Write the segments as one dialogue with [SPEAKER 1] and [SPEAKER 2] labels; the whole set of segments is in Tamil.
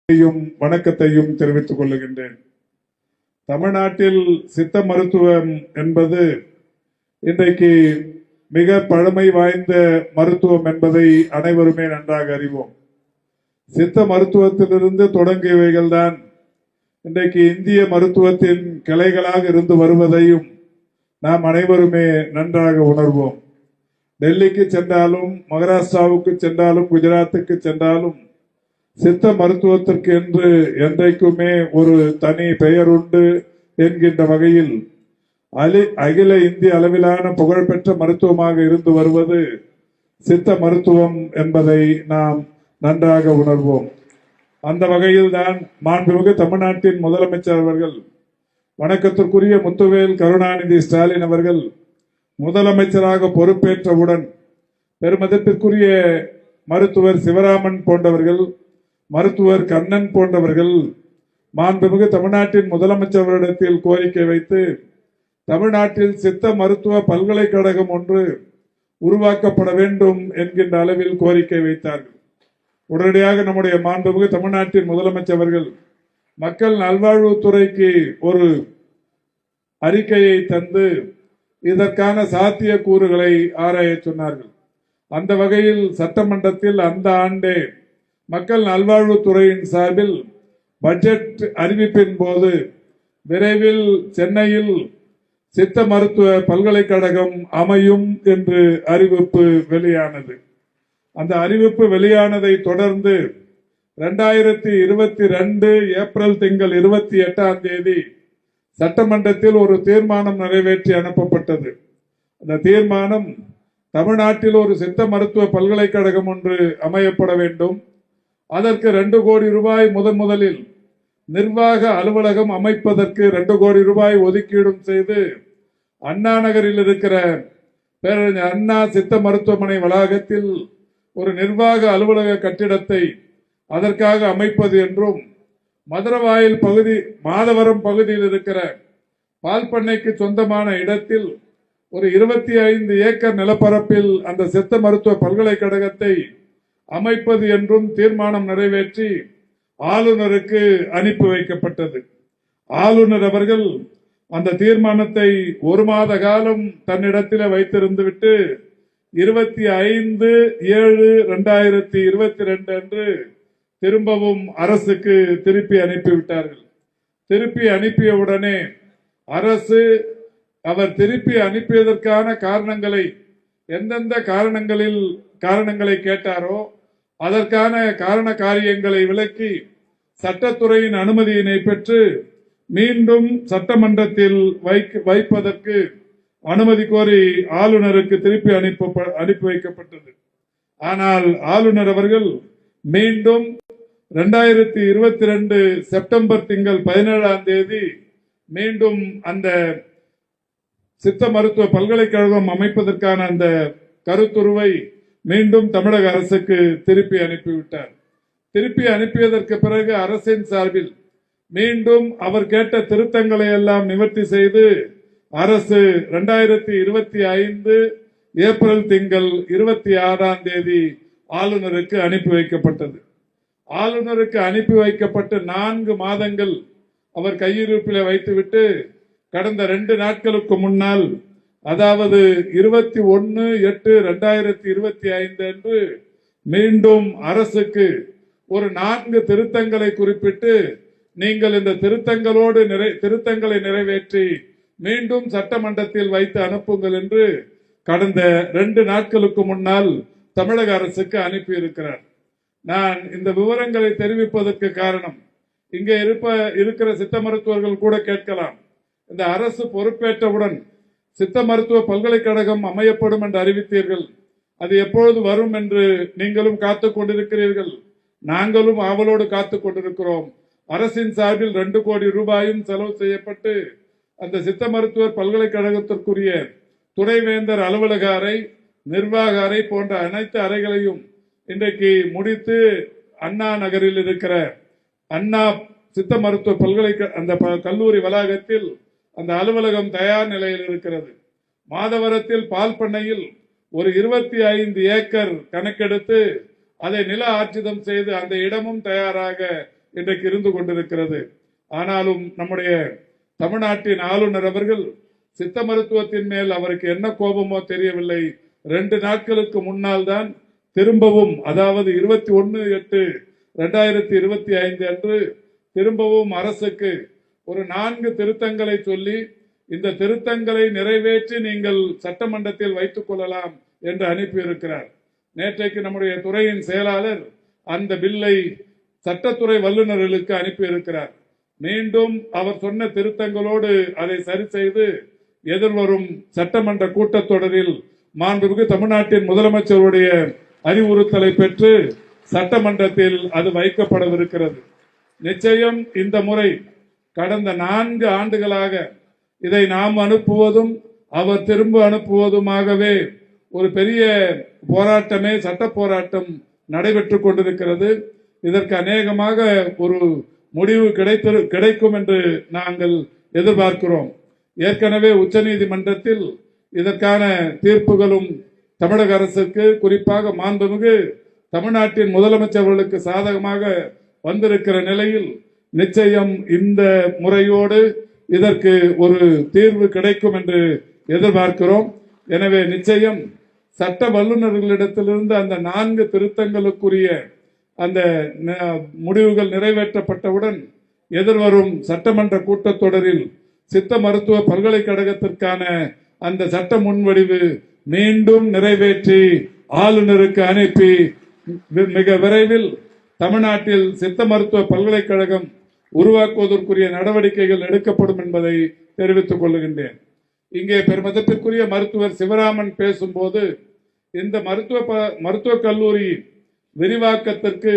[SPEAKER 1] வணக்கத்தையும் தெரிவித்துக் கொள்ளுகின்றேன். தமிழ்நாட்டில் சித்த மருத்துவம் என்பது இன்றைக்கு மிக பழமை வாய்ந்த மருத்துவம் என்பதை அனைவருமே நன்றாக அறிவோம். சித்த மருத்துவத்திலிருந்து தொடங்கியவைகள் தான் இன்றைக்கு இந்திய மருத்துவத்தின் கிளைகளாக இருந்து வருவதையும் நாம் அனைவருமே நன்றாக உணர்வோம். டெல்லிக்கு சென்றாலும், மகாராஷ்டிராவுக்கு சென்றாலும், குஜராத்துக்கு சென்றாலும் சித்த மருத்துவத்திற்கு என்று என்றைக்குமே ஒரு தனி பெயர் உண்டு என்கின்ற வகையில் அகில இந்திய அளவிலான புகழ்பெற்ற மருத்துவமாக இருந்து வருவது சித்த மருத்துவம் என்பதை நாம் நன்றாக உணர்வோம். அந்த வகையில் தான் மாண்புமிகு தமிழ்நாட்டின் முதலமைச்சர் அவர்கள், வணக்கத்திற்குரிய முத்துவேல் கருணாநிதி ஸ்டாலின் அவர்கள் முதலமைச்சராக பொறுப்பேற்றவுடன் பெருமதிப்பிற்குரிய மருத்துவர் சிவராமன் போன்றவர்கள், மருத்துவர் கண்ணன் போன்றவர்கள் மாண்புமிகு தமிழ்நாட்டின் முதலமைச்சரிடத்தில் கோரிக்கை வைத்து தமிழ்நாட்டில் சித்த மருத்துவ பல்கலைக்கழகம் ஒன்று உருவாக்கப்பட வேண்டும் என்கின்ற அளவில் கோரிக்கை வைத்தார்கள். உடனடியாக நம்முடைய மாண்புமிகு தமிழ்நாட்டின் முதலமைச்சர் அவர்கள் மக்கள் நல்வாழ்வுத்துறைக்கு ஒரு அறிக்கையை தந்து இதற்கான சாத்திய கூறுகளை ஆராய சொன்னார்கள். அந்த வகையில் சட்டமன்றத்தில் அந்த ஆண்டே மக்கள் நல்வாழ்வுத்துறையின் சார்பில் பட்ஜெட் அறிவிப்பின் போது விரைவில் சென்னையில் சித்த மருத்துவ பல்கலைக்கழகம் அமையும் என்று அறிவிப்பு வெளியானது. அந்த அறிவிப்பு வெளியானதை தொடர்ந்து 2022 ஏப்ரல் திங்கள் 28ஆம் தேதி சட்டமன்றத்தில் ஒரு தீர்மானம் நிறைவேற்றி அனுப்பப்பட்டது. அந்த தீர்மானம், தமிழ்நாட்டில் ஒரு சித்த மருத்துவ பல்கலைக்கழகம் ஒன்று அமையப்பட வேண்டும், அதற்கு 2 கோடி ரூபாய் முதலில் நிர்வாக அலுவலகம் அமைப்பதற்கு 2 கோடி ரூபாய் ஒதுக்கீடும் செய்து அண்ணா நகரில் இருக்கிற பேரறிஞர் அண்ணா சித்த மருத்துவமனை வளாகத்தில் ஒரு நிர்வாக அலுவலக கட்டிடத்தை அதற்காக அமைப்பது என்றும், மதுரவாயில் பகுதி மாதவரம் பகுதியில் இருக்கிற பால் பண்ணைக்கு சொந்தமான இடத்தில் ஒரு 25 ஏக்கர் நிலப்பரப்பில் அந்த சித்த மருத்துவ பல்கலைக்கழகத்தை அமைப்பது என்றும் தீர்மானம் நிறைவேற்றி ஆளுநருக்கு அனுப்பி வைக்கப்பட்டது. ஆளுநர் அவர்கள் அந்த தீர்மானத்தை 1 மாத காலம் தன்னிடத்தில் வைத்திருந்து விட்டு 25/7/2022 அன்று திரும்பவும் அரசுக்கு திருப்பி அனுப்பிவிட்டார்கள். திருப்பி அனுப்பியவுடனே அரசு அவர் திருப்பி அனுப்பியதற்கான காரணங்களை, எந்தெந்த காரணங்களை கேட்டாரோ அதற்கான காரண காரியங்களை விளக்கி சட்டத்துறையின் அனுமதியினை பெற்று மீண்டும் சட்டமன்றத்தில் வைப்பதற்கு அனுமதி கோரி ஆளுநருக்கு திருப்பி அனுப்பி வைக்கப்பட்டது. ஆனால் ஆளுநர் அவர்கள் மீண்டும் 2022 செப்டம்பர் திங்கள் 17ஆம் தேதி மீண்டும் அந்த சித்த மருத்துவ பல்கலைக்கழகம் அமைப்பதற்கான அந்த கருத்துருவை மீண்டும் தமிழக அரசுக்கு திருப்பி அனுப்பிவிட்டார். திருப்பி அனுப்பியதற்கு பிறகு அரசின் சார்பில் மீண்டும் அவர் கேட்ட திருத்தங்களை எல்லாம் நிவர்த்தி செய்து அரசு 2025 ஏப்ரல் திங்கள் 26ஆம் தேதி ஆளுநருக்கு அனுப்பி வைக்கப்பட்டது. ஆளுநருக்கு அனுப்பி வைக்கப்பட்டு 4 மாதங்கள் அவர் கையிருப்பில் வைத்துவிட்டு கடந்த 2 நாட்களுக்கு முன்னால், அதாவது 21/8/2025 அன்று மீண்டும் அரசுக்கு ஒரு 4 திருத்தங்களை குறிப்பிட்டு, நீங்கள் இந்த திருத்தங்களை நிறைவேற்றி மீண்டும் சட்டமன்றத்தில் வைத்து அனுப்புங்கள் என்று கடந்த 2 நாட்களுக்கு முன்னால் தமிழக அரசுக்கு அனுப்பி இருக்கிறார். நான் இந்த விவரங்களை தெரிவிப்பதற்கு காரணம், இங்கே இருக்கிற சித்த மருத்துவர்கள் கூட கேட்கலாம், இந்த அரசு பொறுப்பேற்றவுடன் சித்த மருத்துவ பல்கலைக்கழகம் அமையப்படும் என்று அறிவித்தீர்கள், அது எப்பொழுது வரும் என்று நீங்களும் காத்துக் கொண்டிருக்கிறீர்கள், நாங்களும் ஆவலோடு காத்துக் கொண்டிருக்கிறோம். அரசின் சார்பில் 2 கோடி ரூபாயும் செலவு செய்யப்பட்டு அந்த சித்த மருத்துவர் பல்கலைக்கழகத்திற்குரிய துணைவேந்தர் அலுவலக அறை, நிர்வாக அறை போன்ற அனைத்து அறைகளையும் இன்றைக்கு முடித்து அண்ணா நகரில் இருக்கிற அண்ணா சித்த மருத்துவ அந்த கல்லூரி வளாகத்தில் அந்த அலுவலகம் தயார் நிலையில் இருக்கிறது. மாதவரத்தில் பால் பண்ணையில் ஒரு 25 ஏக்கர் கணக்கெடுத்து அதை நில ஆர்ஜிதம் செய்து அந்த இடமும் தயாராக இன்றைக்கு இருந்து கொண்டிருக்கிறது. ஆனாலும் நம்முடைய தமிழ்நாட்டின் ஆளுநர் அவர்கள் சித்த மருத்துவத்தின் மேல் அவருக்கு என்ன கோபமோ தெரியவில்லை. 2 நாட்களுக்கு முன்னால் தான் திரும்பவும், அதாவது 21/8/2025 அன்று திரும்பவும் அரசுக்கு ஒரு 4 திருத்தங்களை சொல்லி, இந்த திருத்தங்களை நிறைவேற்றி நீங்கள் சட்டமன்றத்தில் வைத்துக் கொள்ளலாம் என்று அனுப்பியிருக்கிறார். நேற்றைக்கு நம்முடைய துறையின் செயலாளர் அந்த பில்லை சட்டத்துறை வல்லுநர்களுக்கு அனுப்பியிருக்கிறார். மீண்டும் அவர் சொன்ன திருத்தங்களோடு அதை சரி செய்து எதிர்வரும் சட்டமன்ற கூட்டத்தொடரில் மாண்புமிகு தமிழ்நாட்டின் முதலமைச்சருடைய அறிவுறுத்தலை பெற்று சட்டமன்றத்தில் அது வைக்கப்படவிருக்கிறது. நிச்சயம் இந்த முறை கடந்த 4 ஆண்டுகளாக இதை நாம் அனுப்புவதும் அவர் திரும்ப அனுப்புவதுமாகவே ஒரு பெரிய போராட்டமே, சட்ட போராட்டம் நடைபெற்றுக் கொண்டிருக்கிறது. இதற்கு அநேகமாக ஒரு முடிவு கிடைக்கும் என்று நாங்கள் எதிர்பார்க்கிறோம். ஏற்கனவே உச்சநீதிமன்றத்தில் இதற்கான தீர்ப்புகளும் தமிழக அரசுக்கு, குறிப்பாக மாண்புமிகு தமிழ்நாட்டின் முதலமைச்சர் அவர்களுக்கு சாதகமாக வந்திருக்கிற நிலையில் நிச்சயம் இந்த முறையோடு இதற்கு ஒரு தீர்வு கிடைக்கும் என்று எதிர்பார்க்கிறோம். எனவே நிச்சயம் சட்ட வல்லுநர்களிடத்திலிருந்து அந்த 4 திருத்தங்களுக்குரிய அந்த முடிவுகள் நிறைவேற்றப்பட்டவுடன் எதிர்வரும் சட்டமன்ற கூட்டத்தொடரில் சித்த மருத்துவ பல்கலைக்கழகத்திற்கான அந்த சட்ட முன்வடிவு மீண்டும் நிறைவேற்றி ஆளுநருக்கு அனுப்பி மிக விரைவில் தமிழ்நாட்டில் சித்த மருத்துவ பல்கலைக்கழகம் உருவாக்குவதற்குரிய நடவடிக்கைகள் எடுக்கப்படும் என்பதை தெரிவித்துக் கொள்கின்றேன். இங்கே பெருமதிப்பிற்குரிய மருத்துவர் சிவராமன் பேசும்போது இந்த மருத்துவக் கல்லூரி விரிவாக்கத்திற்கு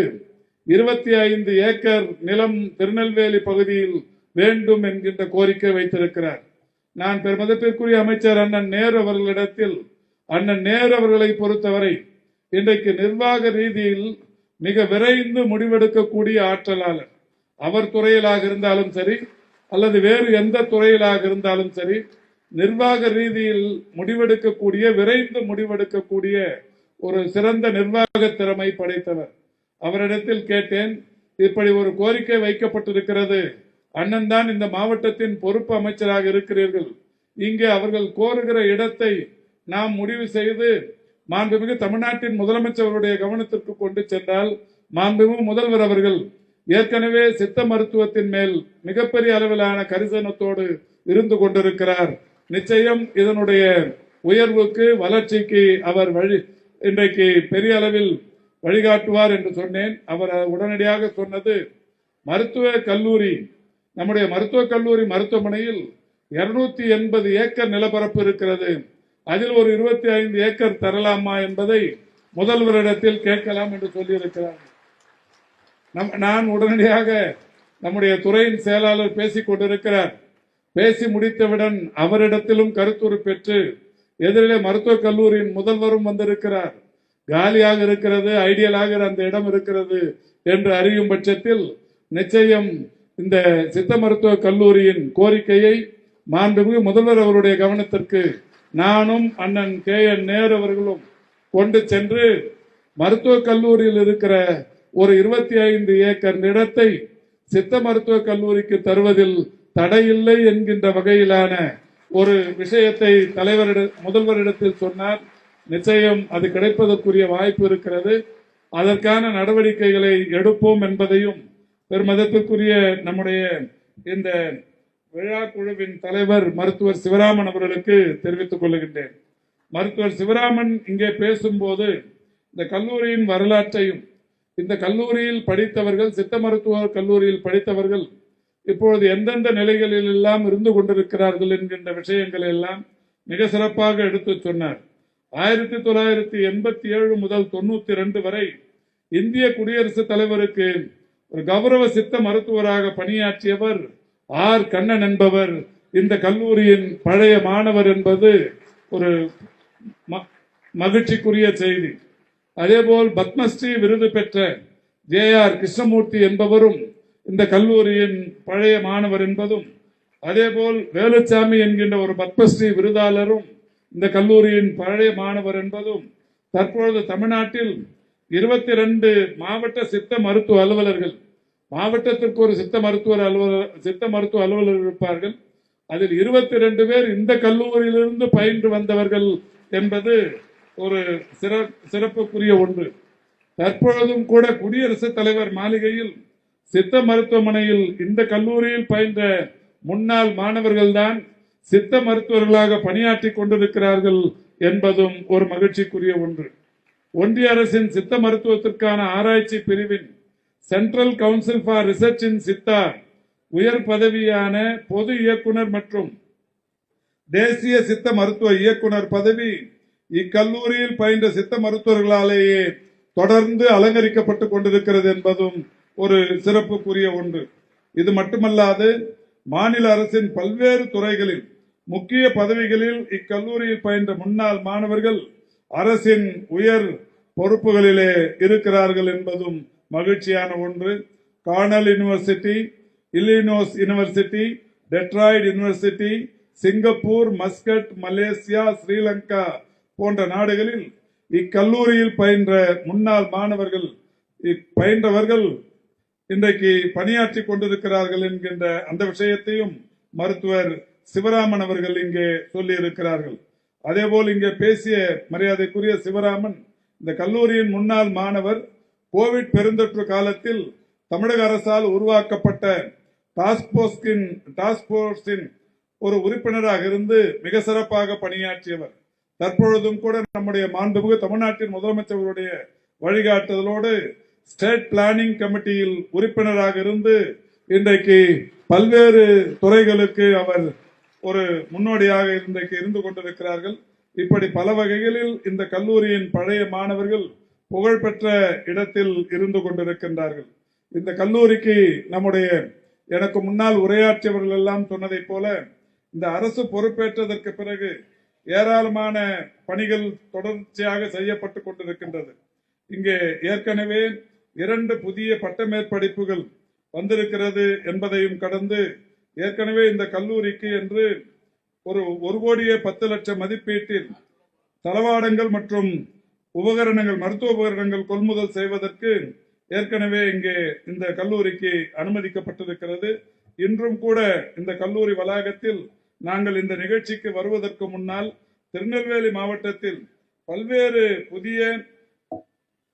[SPEAKER 1] 25 ஏக்கர் நிலம் திருநெல்வேலி பகுதியில் வேண்டும் என்கின்ற கோரிக்கை வைத்திருக்கிறார். நான் பெருமதிப்பிற்குரிய அமைச்சர் அண்ணன் நேரு அவர்களிடத்தில், அண்ணன் நேரு அவர்களை பொறுத்தவரை இன்றைக்கு நிர்வாக ரீதியில் மிக விரைந்து முடிவெடுக்கக்கூடிய ஆற்றலாளர். அவர் துறையிலாக இருந்தாலும் சரி அல்லது வேறு எந்த துறையிலாக இருந்தாலும் சரி, நிர்வாக ரீதியில் முடிவெடுக்கக்கூடிய, விரைந்து முடிவெடுக்கக்கூடிய ஒரு சிறந்த நிர்வாக திறமை படைத்தவர். அவரிடத்தில் கேட்டேன், இப்படி ஒரு கோரிக்கை வைக்கப்பட்டிருக்கிறது, அண்ணன் தான் இந்த மாவட்டத்தின் பொறுப்பு அமைச்சராக இருக்கிறீர்கள், இங்கே அவர்கள் கோருகிற இடத்தை நாம் முடிவு செய்து மாண்புமிகு தமிழ்நாட்டின் முதலமைச்சருடைய கவனத்திற்கு கொண்டு சென்றால், மாண்புமிகு முதல்வர் அவர்கள் ஏற்கனவே சித்த மருத்துவத்தின் மேல் மிகப்பெரிய அளவிலான கரிசனத்தோடு இருந்து கொண்டிருக்கிறார். நிச்சயம் இதனுடைய உயர்வுக்கு, வளர்ச்சிக்கு அவர் இன்றைக்கு பெரிய அளவில் வழிகாட்டுவார் என்று சொன்னேன். அவர் உடனடியாக சொன்னது, மருத்துவ கல்லூரி, நம்முடைய மருத்துவக் கல்லூரி மருத்துவமனையில் 280 ஏக்கர் நிலப்பரப்பு இருக்கிறது, அதில் ஒரு 25 ஏக்கர் தரலாமா என்பதை முதல்வரிடத்தில் கேட்கலாம் என்று சொல்லியிருக்கிறார். நான் உடனடியாக நம்முடைய துறையின் செயலாளர் பேசிக் கொண்டிருக்கிறார். பேசி முடித்தவுடன் அவரிடத்திலும் கருத்துரு பெற்று எதிரிலே மருத்துவக் கல்லூரியின் முதல்வரும் வந்திருக்கிறார். காலியாக இருக்கிறது, ஐடியலாக அந்த இடம் இருக்கிறது என்று அறியும் பட்சத்தில் நிச்சயம் இந்த சித்த மருத்துவ கல்லூரியின் கோரிக்கையை மாண்புமிகு முதல்வர் அவருடைய கவனத்திற்கு நானும் அண்ணன் KN நேரு அவர்களும் கொண்டு சென்று மருத்துவக் கல்லூரியில் இருக்கிற ஒரு 25 ஏக்கர் நிலத்தை சித்த மருத்துவக் கல்லூரிக்கு தருவதில் தடையில்லை என்கின்ற வகையிலான ஒரு விஷயத்தை முதல்வரிடத்தில் சொன்னார். நிச்சயம் அது கிடைப்பதற்குரிய வாய்ப்பு இருக்கிறது. அதற்கான நடவடிக்கைகளை எடுப்போம் என்பதையும் பெருமதிப்பிற்குரிய நம்முடைய இந்த விழா குழுவின் தலைவர் மருத்துவர் சிவராமன் அவர்களுக்கு தெரிவித்துக் கொள்கின்றேன். மருத்துவர் சிவராமன் இங்கே பேசும்போது இந்த கல்லூரியின் வரலாற்றையும், இந்த கல்லூரியில் படித்தவர்கள், சித்த மருத்துவ கல்லூரியில் படித்தவர்கள் இப்பொழுது எந்தெந்த நிலைகளில் எல்லாம் இருந்து கொண்டிருக்கிறார்கள் என்கின்ற விஷயங்களை எல்லாம் மிக சிறப்பாக எடுத்து சொன்னார். 1987 முதல் 92 வரை இந்திய குடியரசுத் தலைவருக்கு ஒரு கௌரவ சித்த மருத்துவராக பணியாற்றியவர் R கண்ணன் என்பவர் இந்த கல்லூரியின் பழைய மாணவர் என்பது ஒரு மகிழ்ச்சிக்குரிய செய்தி. அதேபோல் பத்மஸ்ரீ விருது பெற்ற JR கிருஷ்ணமூர்த்தி என்பவரும் இந்த கல்லூரியின் பழைய மாணவர் என்பதும், அதேபோல் வேலுச்சாமி என்கின்ற ஒரு பத்மஸ்ரீ விருதாளரும் இந்த கல்லூரியின் பழைய மாணவர் என்பதும், தற்பொழுது தமிழ்நாட்டில் 22 மாவட்ட சித்த மருத்துவ அலுவலர்கள் மாவட்டத்திற்கு ஒரு சித்த மருத்துவ அலுவலர் இருப்பார்கள். அதில் 22 பேர் இந்த கல்லூரியிலிருந்து பயின்று வந்தவர்கள் என்பது ஒரு சிறப்புக்குரிய ஒன்று. தற்பொழுதும் கூட குடியரசுத் தலைவர் மாளிகையில் சித்த மருத்துவமனையில் இந்த கல்லூரியில் பயின்ற முன்னாள் மாணவர்கள்தான் சித்த மருத்துவர்களாக பணியாற்றி கொண்டிருக்கிறார்கள் என்பதும் ஒரு மகிழ்ச்சிக்குரிய ஒன்று. ஒன்றிய அரசின் சித்த மருத்துவத்திற்கான ஆராய்ச்சி பிரிவின் சென்ட்ரல் கவுன்சில் ஃபார் ரிசர்ச் இன் சித்தா உயர் பதவியான பொது இயக்குனர் மற்றும் தேசிய சித்த மருத்துவ இயக்குனர் பதவி இக்கல்லூரியில் பயின்ற சித்த மருத்துவர்களாலேயே தொடர்ந்து அலங்கரிக்கப்பட்டுக் கொண்டிருக்கிறது என்பதும் ஒரு சிறப்புக்குரிய ஒன்று. இது மட்டுமல்லாது மாநில அரசின் பல்வேறு துறைகளில் முக்கிய பதவிகளில் இக்கல்லூரியில் பயின்ற முன்னாள் மாணவர்கள் அரசின் உயர் பொறுப்புகளிலே இருக்கிறார்கள் என்பதும் மகிழ்ச்சியான ஒன்று. Cornell university, Illinois university, Detroit university, Singapore, Muscat, Malaysia, Sri Lanka போன்ற நாடுகளில் இக்கல்லூரியில் பயின்ற முன்னாள் மாணவர்கள் பயின்றவர்கள் இன்றைக்கு பணியாற்றி கொண்டிருக்கிறார்கள் என்கின்ற அந்த விஷயத்தையும் மருத்துவர் சிவராமன் அவர்கள் இங்கே சொல்லி இருக்கிறார்கள். அதேபோல் இங்கே பேசிய மரியாதைக்குரிய சிவராமன் இந்த கல்லூரியின் முன்னாள் மாணவர். கோவிட் பெருந்தொற்று காலத்தில் தமிழக அரசால் உருவாக்கப்பட்ட டாஸ்க் போர்ஸின் ஒரு உறுப்பினராக இருந்து மிக சிறப்பாக பணியாற்றியவர். தற்பொழுதும் கூட நம்முடைய மாண்புமிகு தமிழ்நாட்டின் முதலமைச்சருடைய வழிகாட்டுதலோடு ஸ்டேட் பிளானிங் கமிட்டியில் உறுப்பினராக இருந்து இன்றைக்கு பல்வேறு துறைகளுக்கு அவர் ஒரு முன்னோடியாக இன்றைக்கு இருந்து கொண்டிருக்கிறார்கள். இப்படி பல வகைகளில் இந்த கல்லூரியின் பழைய மாணவர்கள் புகழ்பெற்ற இடத்தில் இருந்து கொண்டிருக்கின்றார்கள். இந்த கல்லூரிக்கு நம்முடைய எனக்கு முன்னால் உரையாற்றியவர்கள் எல்லாம் சொன்னதை போல இந்த அரசு பொறுப்பேற்றதற்கு பிறகு ஏராளமான பணிகள் தொடர்ச்சியாக செய்யப்பட்டு கொண்டிருக்கின்றது. இங்கே ஏற்கனவே 2 புதிய பட்டமேற்படிப்புகள் வந்திருக்கிறது என்பதையும் கடந்து ஏற்கனவே இந்த கல்லூரிக்கு என்று ஒரு 1,10,00,000 மதிப்பீட்டில் தளவாடங்கள் மற்றும் உபகரணங்கள், மருத்துவ உபகரணங்கள் கொள்முதல் செய்வதற்கு ஏற்கனவே இங்கே இந்த கல்லூரிக்கு அனுமதிக்கப்பட்டிருக்கிறது. இன்றும் கூட இந்த கல்லூரி வளாகத்தில் நாங்கள் இந்த நிகழ்ச்சிக்கு வருவதற்கு முன்னால் திருநெல்வேலி மாவட்டத்தில் பல்வேறு புதிய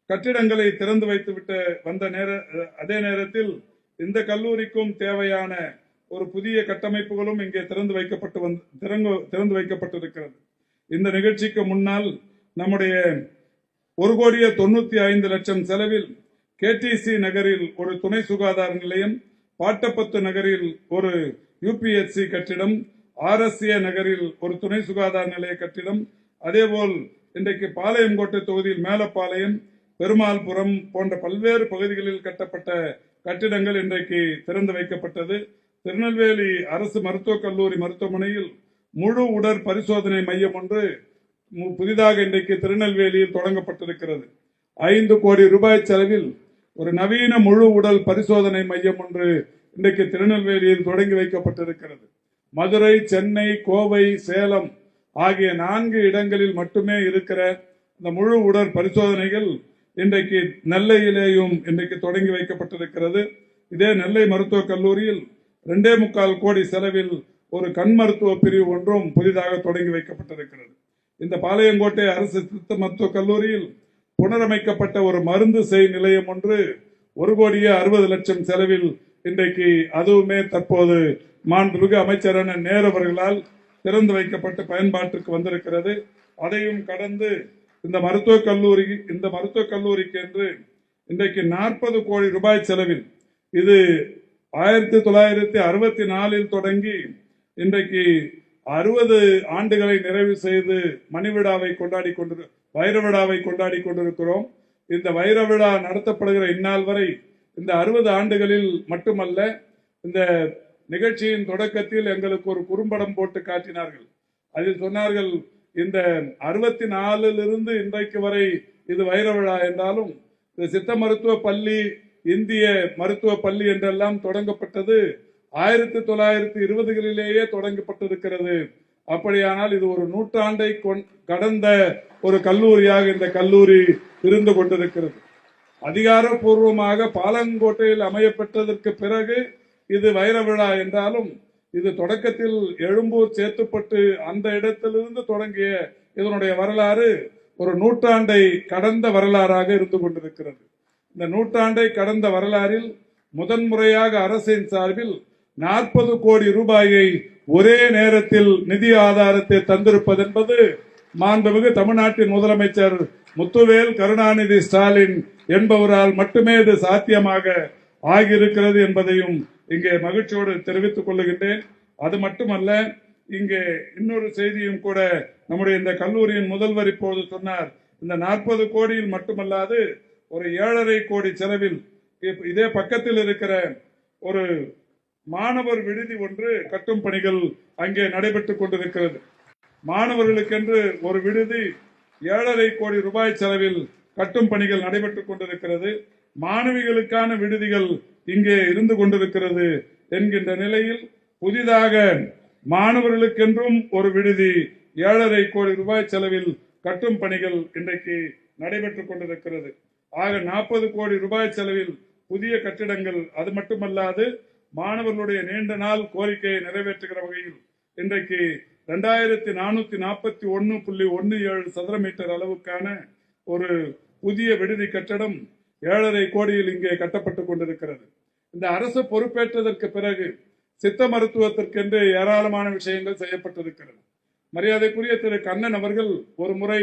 [SPEAKER 1] கட்டிடங்களை திறந்து வைத்துவிட்டு வந்த அதே நேரத்தில் இந்த கல்லூரிக்கும் தேவையான ஒரு புதிய கட்டமைப்புகளும் இங்கே திறந்து வைக்கப்பட்டிருக்கிறது. இந்த நிகழ்ச்சிக்கு முன்னால் நம்முடைய 1,95,00,000 செலவில் KTC நகரில் ஒரு துணை சுகாதார நிலையம், பாட்டப்பத்து நகரில் ஒரு UPHC கட்டிடம், RSA நகரில் ஒரு துணை சுகாதார நிலைய கட்டிடம், அதேபோல் இன்றைக்கு பாளையங்கோட்டை தொகுதியில் மேலப்பாளையம், பெருமாள்புரம் போன்ற பல்வேறு பகுதிகளில் கட்டப்பட்ட கட்டிடங்கள் இன்றைக்கு திறந்து வைக்கப்பட்டது. திருநெல்வேலி அரசு மருத்துவக் கல்லூரி மருத்துவமனையில் முழு உடற் பரிசோதனை மையம் ஒன்று புதிதாக இன்றைக்கு திருநெல்வேலியில் தொடங்கப்பட்டிருக்கிறது. 5 கோடி ரூபாய் செலவில் ஒரு நவீன முழு உடல் பரிசோதனை மையம் ஒன்று இன்றைக்கு திருநெல்வேலியில் தொடங்கி வைக்கப்பட்டிருக்கிறது. மதுரை, சென்னை, கோவை, சேலம் ஆகிய 4 இடங்களில் மட்டுமே இருக்கிற இந்த முழு உடல் பரிசோதனைகள் இன்றைக்கு நெல்லையிலேயும் இன்றைக்கு தொடங்கி வைக்கப்பட்டிருக்கிறது. இதே நெல்லை மருத்துவக் கல்லூரியில் 2.25 கோடி செலவில் ஒரு கண் மருத்துவ பிரிவு ஒன்றும் புதிதாக தொடங்கி வைக்கப்பட்டிருக்கிறது. இந்த பாளையங்கோட்டை அரசு சித்த மருத்துவக் கல்லூரியில் புனரமைக்கப்பட்ட ஒரு மருந்து செய் நிலையம் ஒன்று 1,60,00,000 செலவில் இன்றைக்கு அதுவுமே தற்போது மாண்புமிகு அமைச்சரான நேரு அவர்களால் திறந்து வைக்கப்பட்டு பயன்பாட்டிற்கு வந்திருக்கிறது. அதையும் கடந்து இந்த மருத்துவக் கல்லூரிக்கு என்று இன்றைக்கு 40 கோடி ரூபாய் செலவில், இது 1964 தொடங்கி இன்றைக்கு 60 ஆண்டுகளை நிறைவு செய்து வைர விழாவை கொண்டாடி கொண்டிருக்கிறோம். இந்த வைர விழா நடத்தப்படுகிற இந்நாள் வரை இந்த 60 ஆண்டுகளில் மட்டுமல்ல, இந்த நிகழ்ச்சியின் தொடக்கத்தில் எங்களுக்கு ஒரு குறும்படம் போட்டு காட்டினார்கள். அதில் சொன்னார்கள், இந்த 64 இன்றைக்கு வரை இது வைர விழா என்றாலும் இந்த சித்த மருத்துவ பள்ளி, இந்திய மருத்துவ பள்ளி என்றெல்லாம் தொடங்கப்பட்டது 1920களிலேயே தொடங்கப்பட்டிருக்கிறது. அப்படியானால் இது ஒரு நூற்றாண்டை கடந்த ஒரு கல்லூரியாக இந்த கல்லூரி இருந்து கொண்டிருக்கிறது. அதிகாரப்பூர்வமாக பாலங்கோட்டையில் அமையப்பட்டதற்கு பிறகு இது வைர விழா என்றாலும் இது தொடக்கத்தில் எழும்பூர் சேத்துப்பட்டு அந்த இடத்திலிருந்து தொடங்கிய இதனுடைய வரலாறு ஒரு நூற்றாண்டை கடந்த வரலாறாக இருந்து கொண்டிருக்கிறது. இந்த நூற்றாண்டை கடந்த வரலாறில் முதன்முறையாக அரசின் சார்பில் 40 கோடி ரூபாயை ஒரே நேரத்தில் நிதி ஆதாரத்தை தந்திருப்பது என்பது மாண்புமிகு தமிழ்நாட்டின் முதலமைச்சர் முத்துவேல் கருணாநிதி ஸ்டாலின் என்பவரால் மட்டுமே இது சாத்தியமாக ஆகியிருக்கிறது என்பதையும் இங்கே மகிழ்ச்சியோடு தெரிவித்துக் கொள்ளுகின்றேன். அது மட்டுமல்ல, இங்கே இன்னொரு செய்தியும் கூட நம்முடைய இந்த கல்லூரியின் முதல்வர் இப்போது சொன்னார். இந்த 40 கோடியில் மட்டுமல்லாது ஒரு 7.5 கோடி செலவில் இதே பக்கத்தில் இருக்கிற ஒரு மாணவர் விடுதி ஒன்று கட்டும் பணிகள் அங்கே நடைபெற்றுக் கொண்டிருக்கிறது. மாணவர்களுக்கென்று ஒரு விடுதி 7.5 கோடி ரூபாய் செலவில் கட்டும் பணிகள் நடைபெற்றுக் கொண்டிருக்கிறது. மாணவிகளுக்கான விடுதிகள் இங்கே இருந்து கொண்டிருக்கிறது என்கின்ற நிலையில் புதிதாக மாணவர்களுக்கென்றும் ஒரு விடுதி 7.5 கோடி ரூபாய் செலவில் கட்டும் பணிகள் இன்றைக்கு நடைபெற்றுக் கொண்டிருக்கிறது. ஆக 40 கோடி ரூபாய் செலவில் புதிய கட்டிடங்கள். அது மட்டுமல்லாது மாணவர்களுடைய நீண்ட நாள் கோரிக்கையை நிறைவேற்றுகிற வகையில் இன்றைக்கு 2441.17 சதுர மீட்டர் அளவுக்கான ஒரு புதிய விடுதி கட்டடம் 7.5 கோடியில் இங்கே கட்டப்பட்டுக் கொண்டிருக்கிறது. இந்த அரசு பொறுப்பேற்றதற்கு பிறகு சித்த மருத்துவத்திற்கென்று ஏராளமான விஷயங்கள் செய்யப்பட்டிருக்கிறது. மரியாதைக்குரிய திரு கண்ணன் அவர்கள் ஒரு முறை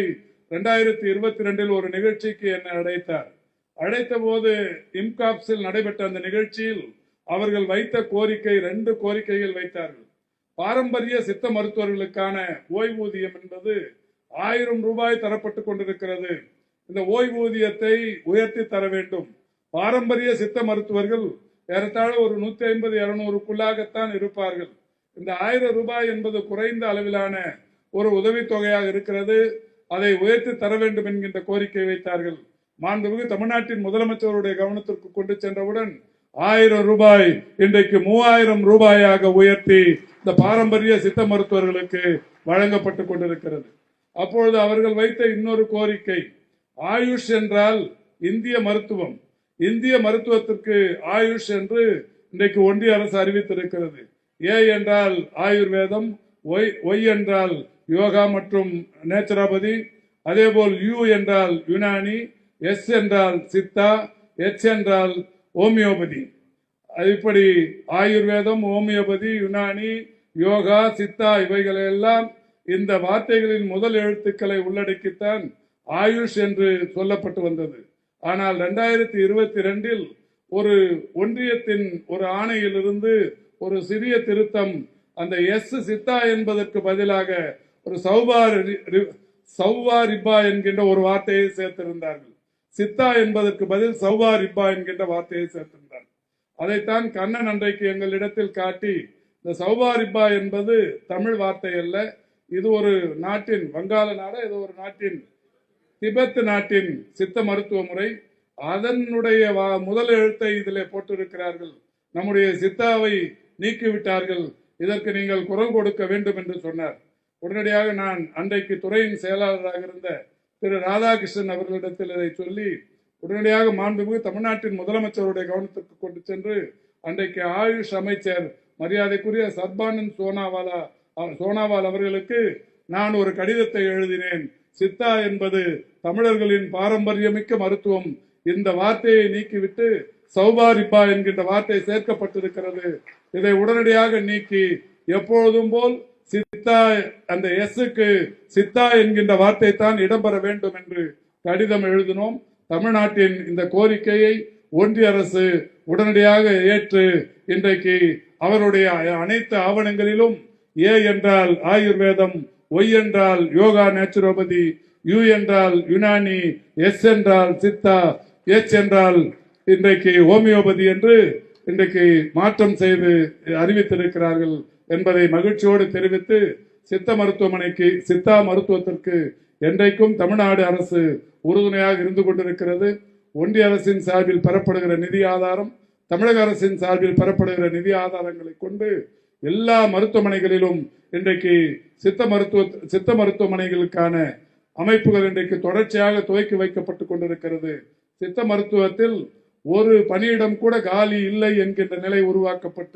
[SPEAKER 1] 2022 ஒரு நிகழ்ச்சிக்கு என்னை அழைத்தார். அழைத்த போது இம்காப்ஸில் நடைபெற்ற அந்த நிகழ்ச்சியில் அவர்கள் வைத்த கோரிக்கை 2 கோரிக்கைகள் வைத்தார்கள். பாரம்பரிய சித்த மருத்துவர்களுக்கான ஓய்வூதியம் என்பது 1000 ரூபாய் தரப்பட்டுக் கொண்டிருக்கிறது. இந்த ஓய்வூதியத்தை உயர்த்தி தர வேண்டும். பாரம்பரிய சித்த மருத்துவர்கள் ஏறத்தாழ ஒரு 150-200க்குள்ளாகத்தான் இருப்பார்கள். இந்த 1000 ரூபாய் என்பது குறைந்த அளவிலான ஒரு உதவித்தொகையாக இருக்கிறது. அதை உயர்த்தி தர வேண்டும் என்கின்ற கோரிக்கை வைத்தார்கள். மாண்புமிகு தமிழ்நாட்டின் முதலமைச்சருடைய கவனத்திற்கு கொண்டு சென்றவுடன் 1000 ரூபாய் இன்றைக்கு 3000 ரூபாயாக உயர்த்தி இந்த பாரம்பரிய சித்த மருத்துவர்களுக்கு வழங்கப்பட்டுக் கொண்டிருக்கிறது. அப்பொழுது அவர்கள் வைத்த இன்னொரு கோரிக்கை, ஆயுஷ் என்றால் இந்திய மருத்துவம். இந்திய மருத்துவத்திற்கு ஆயுஷ் என்று இன்றைக்கு ஒன்றிய அரசு அறிவித்திருக்கிறது. ஏ என்றால் ஆயுர்வேதம், ஒய் என்றால் யோகா மற்றும் நேச்சுரோபதி, அதேபோல் யூ என்றால் யுனானி, எஸ் என்றால் சித்தா, எச் என்றால் ஹோமியோபதி. இப்படி ஆயுர்வேதம், ஹோமியோபதி, யுனானி, யோகா, சித்தா இவைகளெல்லாம் இந்த வார்த்தைகளின் முதல் எழுத்துக்களை உள்ளடக்கித்தான் ஆயுஷ் என்று சொல்லப்பட்டு வந்தது. ஆனால் 2022 ஒரு ஒன்றியத்தின் ஒரு ஆணையிலிருந்து ஒரு சிறிய திருத்தம், அந்த எஸ் சித்தா என்பதற்கு பதிலாக ஒரு சௌவா ரிப்பா என்கின்ற ஒரு வார்த்தையை சேர்த்திருந்தார்கள். சித்தா என்பதற்கு பதில் சௌவா ரிப்பா என்கின்ற வார்த்தையை சேர்த்திருந்தார்கள். அதைத்தான் கண்ணன் அன்றைக்கு எங்களிடத்தில் காட்டி, இந்த சௌவா ரிப்பா என்பது தமிழ் வார்த்தை அல்ல, இது ஒரு நாட்டின், வங்காள நாடு, இது ஒரு நாட்டின், திபெத் நாட்டின் சித்த மருத்துவ முறை. அதனுடைய முதல் எழுத்தை இதில் போட்டிருக்கிறார்கள். நம்முடைய சித்தாவை நீக்கிவிட்டார்கள், இதற்கு நீங்கள் குரல் கொடுக்க வேண்டும் என்று சொன்னார். உடனடியாக நான் அன்றைக்கு துறையின் செயலாளராக இருந்த திரு ராதாகிருஷ்ணன் அவர்களிடத்தில் இதை சொல்லி உடனடியாக மாண்புமிகு தமிழ்நாட்டின் முதலமைச்சருடைய கவனத்திற்கு கொண்டு சென்று அன்றைக்கு ஆயுஷ் அமைச்சர் மரியாதைக்குரிய சர்பானந்த் சோனாவால் அவர்களுக்கு நான் ஒரு கடிதத்தை எழுதினேன். சித்தா என்பது தமிழர்களின் பாரம்பரியமிக்க மருத்துவம், இந்த வார்த்தையை நீக்கிவிட்டு சௌவா ரிப்பா என்கின்ற வார்த்தை சேர்க்கப்பட்டிருக்கிறது. இதை உடனடியாக நீக்கி எப்பொழுதும் போல் சித்தா, அந்த எஸ்ஸுக்கு சித்தா என்கின்ற வார்த்தை தான் இடம்பெற வேண்டும் என்று கடிதம் எழுதினோம். தமிழ்நாட்டின் இந்த கோரிக்கையை ஒன்றிய அரசு உடனடியாக ஏற்று இன்றைக்கு அவருடைய அனைத்து ஆவணங்களிலும் ஏ என்றால் ஆயுர்வேதம், ஒய் என்றால் யோகா நேச்சுரோபதி, யூ என்றால் யுனானி, எஸ் என்றால் சித்தா, எச் என்றால் இன்றைக்கு ஹோமியோபதி என்று இன்றைக்கு மாற்றம் செய்து அறிவித்திருக்கிறார்கள் என்பதை மகிழ்ச்சியோடு தெரிவித்து, சித்த மருத்துவமனைக்கு, சித்தா மருத்துவத்திற்கு என்றைக்கும் தமிழ்நாடு அரசு உறுதுணையாக இருந்து கொண்டிருக்கிறது. ஒன்றிய அரசின் சார்பில் பெறப்படுகிற நிதி ஆதாரம், தமிழக அரசின் சார்பில் பெறப்படுகிற நிதி ஆதாரங்களை கொண்டு எல்லா மருத்துவமனைகளிலும் இன்றைக்கு சித்த மருத்துவமனைகளுக்கான அமைப்புகள் இன்றைக்கு தொடர்ச்சியாக துவக்கி வைக்கப்பட்டுக் கொண்டிருக்கிறது. சித்த மருத்துவத்தில் ஒரு பணியிடம் கூட காலி இல்லை என்கின்ற நிலை உருவாக்கப்பட்டு